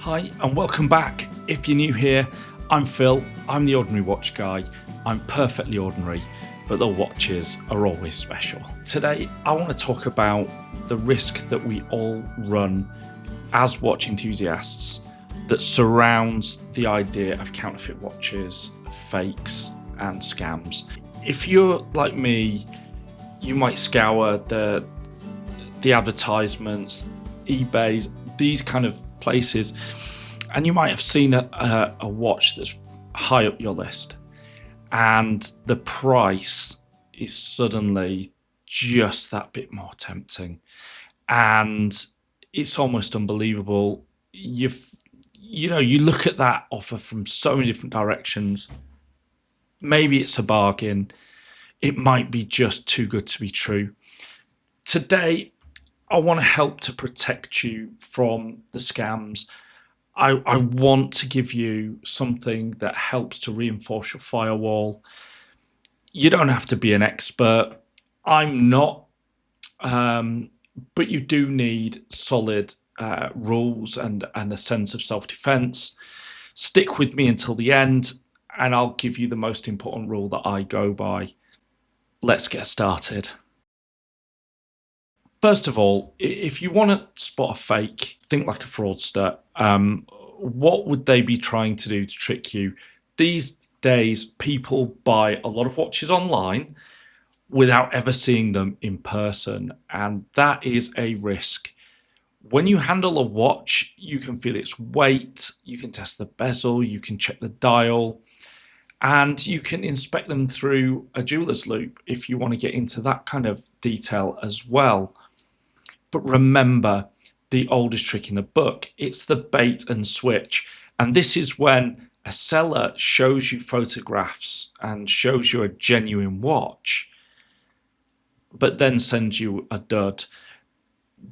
Hi and welcome back. If you're new here, I'm Phil, I'm the Ordinary Watch Guy. I'm perfectly ordinary, but the watches are always special. Today, I want to talk about the risk that we all run as watch enthusiasts that surrounds the idea of counterfeit watches, fakes, and scams. If you're like me, you might scour the advertisements, eBays, these kind of places, and you might have seen a watch that's high up your list, and the price is suddenly just that bit more tempting, and it's almost unbelievable. You look at that offer from so many different directions. Maybe it's a bargain. It might be just too good to be true. Today, I want to help to protect you from the scams. I want to give you something that helps to reinforce your firewall. You don't have to be an expert. I'm not, but you do need solid rules and a sense of self-defense. Stick with me until the end, and I'll give you the most important rule that I go by. Let's get started. First of all, if you want to spot a fake, think like a fraudster. What would they be trying to do to trick you? These days, people buy a lot of watches online without ever seeing them in person, and that is a risk. When you handle a watch, you can feel its weight, you can test the bezel, you can check the dial, and you can inspect them through a jeweler's loupe if you want to get into that kind of detail as well. But remember, the oldest trick in the book, it's the bait and switch. And this is when a seller shows you photographs and shows you a genuine watch, but then sends you a dud.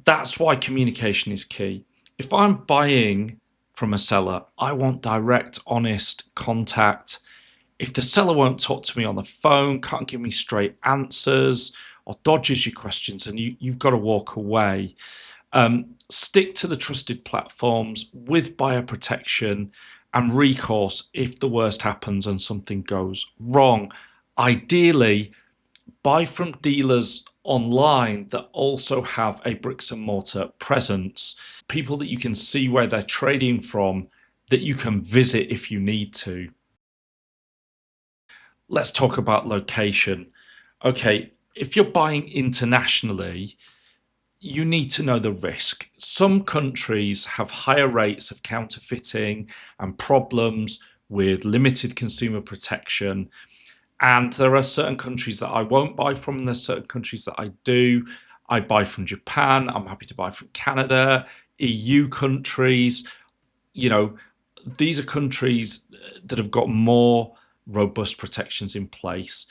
That's why communication is key. If I'm buying from a seller, I want direct, honest contact. If the seller won't talk to me on the phone, can't give me straight answers, or dodges your questions, and you've got to walk away. Stick to the trusted platforms with buyer protection and recourse if the worst happens and something goes wrong. Ideally, buy from dealers online that also have a bricks and mortar presence, people that you can see where they're trading from, that you can visit if you need to. Let's talk about location. Okay, if you're buying internationally, you need to know the risk. Some countries have higher rates of counterfeiting and problems with limited consumer protection. And there are certain countries that I won't buy from, and there's certain countries that I do. I buy from Japan. I'm happy to buy from Canada, EU countries. These are countries that have got more robust protections in place.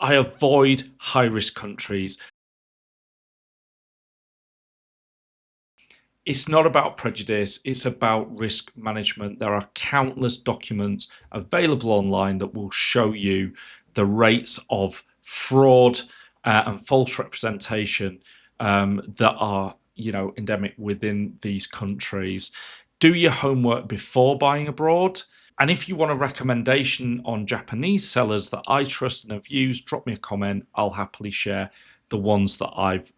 I avoid high-risk countries. It's not about prejudice, it's about risk management. There are countless documents available online that will show you the rates of fraud and false representation that are endemic within these countries. Do your homework before buying abroad. And if you want a recommendation on Japanese sellers that I trust and have used, drop me a comment. I'll happily share the ones that I've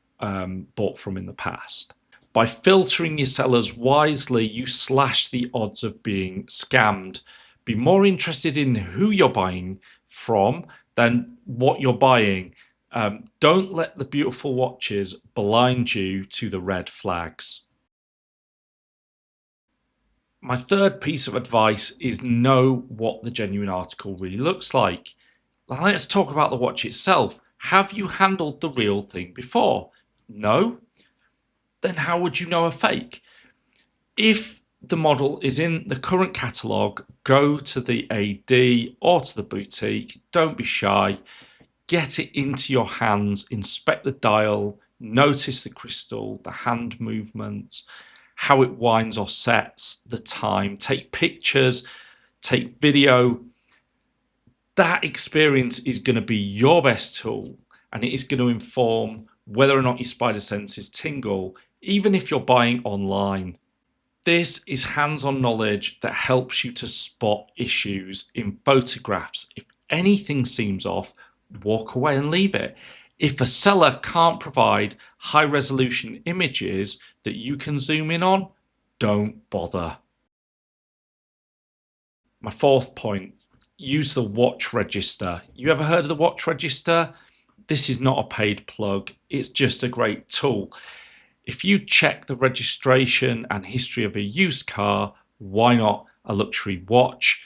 bought from in the past. By filtering your sellers wisely, you slash the odds of being scammed. Be more interested in who you're buying from than what you're buying. Don't let the beautiful watches blind you to the red flags. My third piece of advice is know what the genuine article really looks like. Now let's talk about the watch itself. Have you handled the real thing before? No? Then how would you know a fake? If the model is in the current catalogue, go to the AD or to the boutique. Don't be shy. Get it into your hands, inspect the dial, notice the crystal, the hand movements, how it winds or sets, the time, take pictures, take video. That experience is going to be your best tool, and it is going to inform whether or not your spider senses tingle, even if you're buying online. This is hands-on knowledge that helps you to spot issues in photographs. If anything seems off, walk away and leave it. If a seller can't provide high-resolution images that you can zoom in on, don't bother. My fourth point, use the watch register. You ever heard of the watch register? This is not a paid plug, it's just a great tool. If you check the registration and history of a used car, why not a luxury watch?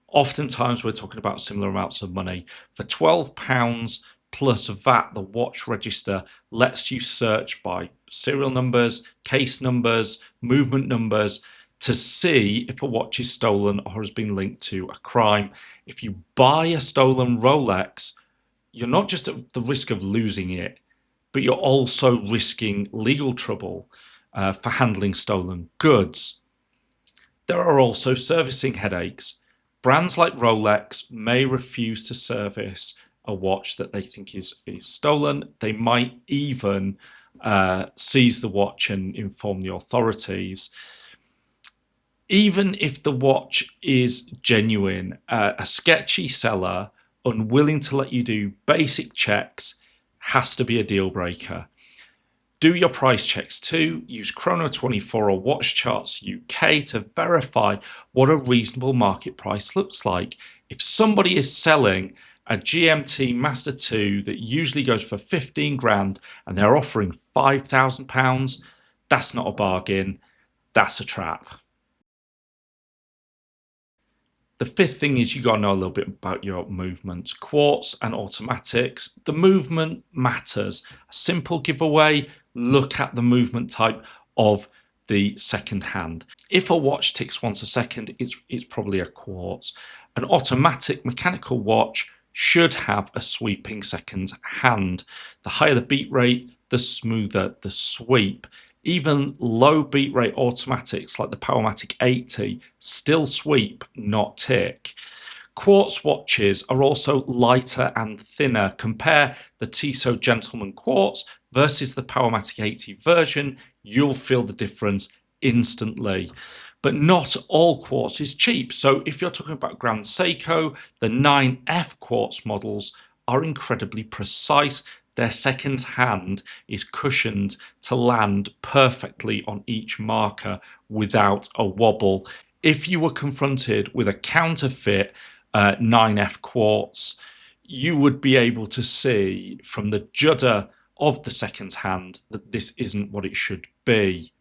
Oftentimes we're talking about similar amounts of money. For £12 plus VAT, the watch register lets you search by serial numbers, case numbers, movement numbers to see if a watch is stolen or has been linked to a crime. If you buy a stolen Rolex, you're not just at the risk of losing it, but you're also risking legal trouble for handling stolen goods. There are also servicing headaches. Brands like Rolex may refuse to service a watch that they think is stolen. They might even seize the watch and inform the authorities. Even if the watch is genuine, a sketchy seller unwilling to let you do basic checks has to be a deal breaker. Do your price checks too. Use Chrono24 or Watch Charts UK to verify what a reasonable market price looks like. If somebody is selling a GMT Master 2 that usually goes for 15 grand and they're offering £5,000, that's not a bargain, that's a trap. The fifth thing is you got to know a little bit about your movements. Quartz and automatics, the movement matters. A simple giveaway, look at the movement type of the second hand. If a watch ticks once a second, it's probably a quartz. An automatic mechanical watch should have a sweeping second hand. The higher the beat rate, the smoother the sweep. Even low beat rate automatics like the Powermatic 80 still sweep, not tick. Quartz watches are also lighter and thinner. Compare the Tissot Gentleman Quartz versus the Powermatic 80 version. You'll feel the difference instantly. But not all quartz is cheap. So if you're talking about Grand Seiko, the 9F quartz models are incredibly precise. Their second hand is cushioned to land perfectly on each marker without a wobble. If you were confronted with a counterfeit 9F quartz, you would be able to see from the judder of the second hand that this isn't what it should be.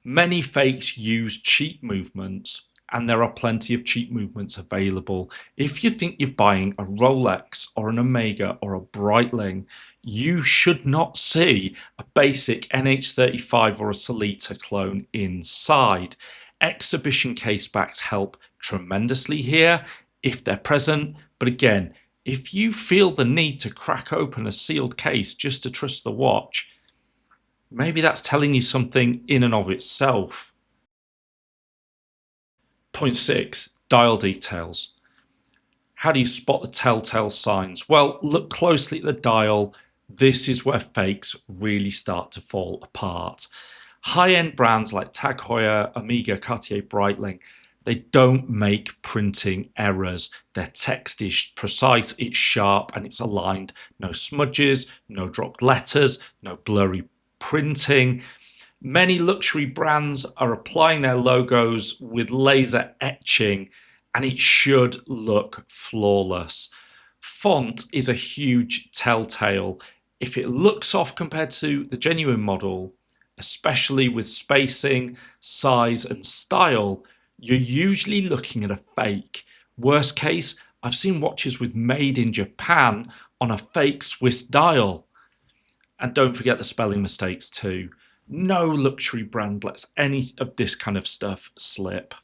Many fakes use cheap movements, and there are plenty of cheap movements available. If you think you're buying a Rolex or an Omega or a Breitling, you should not see a basic NH35 or a Solita clone inside. Exhibition casebacks help tremendously here if they're present, but again, if you feel the need to crack open a sealed case just to trust the watch, maybe that's telling you something in and of itself. Point 6, dial details. How do you spot the telltale signs? Well, look closely at the dial. This is where fakes really start to fall apart. High-end brands like Tag Heuer, Omega, Cartier, Breitling, they don't make printing errors. Their text is precise, it's sharp, and it's aligned. No smudges, no dropped letters, no blurry printing. Many luxury brands are applying their logos with laser etching, and it should look flawless. Font is a huge telltale. If it looks off compared to the genuine model, especially with spacing, size, and style, you're usually looking at a fake. Worst case, I've seen watches with made in Japan on a fake Swiss dial. And don't forget the spelling mistakes too. No luxury brand lets any of this kind of stuff slip.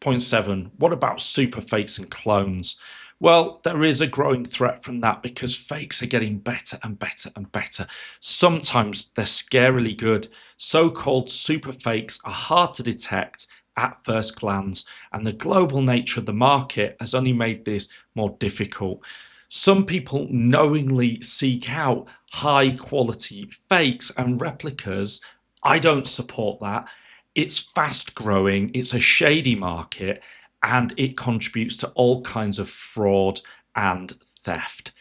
Point 7, what about super fakes and clones? Well, there is a growing threat from that because fakes are getting better and better and better. Sometimes they're scarily good. So-called super fakes are hard to detect at first glance, and the global nature of the market has only made this more difficult. Some people knowingly seek out high quality fakes and replicas I don't support that. It's fast growing, it's a shady market, and it contributes to all kinds of fraud and theft.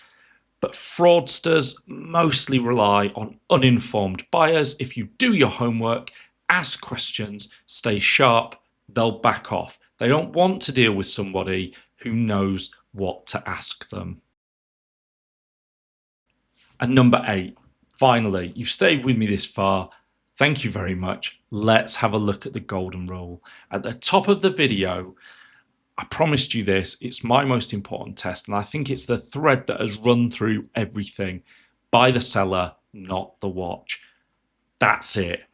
But fraudsters mostly rely on uninformed buyers. If you do your homework, ask questions, stay sharp, they'll back off. They don't want to deal with somebody who knows what to ask them. And number 8, finally, you've stayed with me this far. Thank you very much. Let's have a look at the golden rule. At the top of the video, I promised you this. It's my most important test, and I think it's the thread that has run through everything. Buy the seller, not the watch. That's it.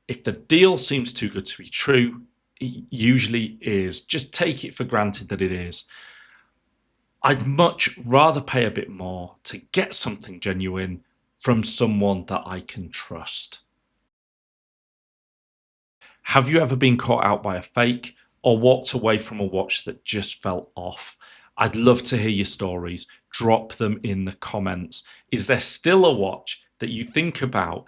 If the deal seems too good to be true, it usually is. Just take it for granted that it is. I'd much rather pay a bit more to get something genuine from someone that I can trust. Have you ever been caught out by a fake or walked away from a watch that just felt off? I'd love to hear your stories. Drop them in the comments. Is there still a watch that you think about?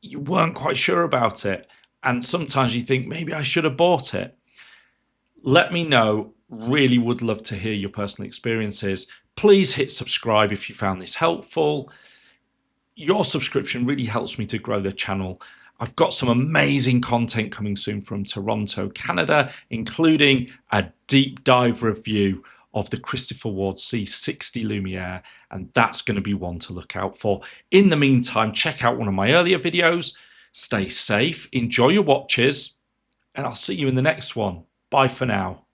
You weren't quite sure about it, and sometimes you think maybe I should have bought it. Let me know. Really would love to hear your personal experiences. Please hit subscribe if you found this helpful. Your subscription really helps me to grow the channel. I've got some amazing content coming soon from Toronto, Canada, including a deep dive review of the Christopher Ward C60 Lumiere, and that's going to be one to look out for. In the meantime, check out one of my earlier videos. Stay safe, enjoy your watches, and I'll see you in the next one. Bye for now.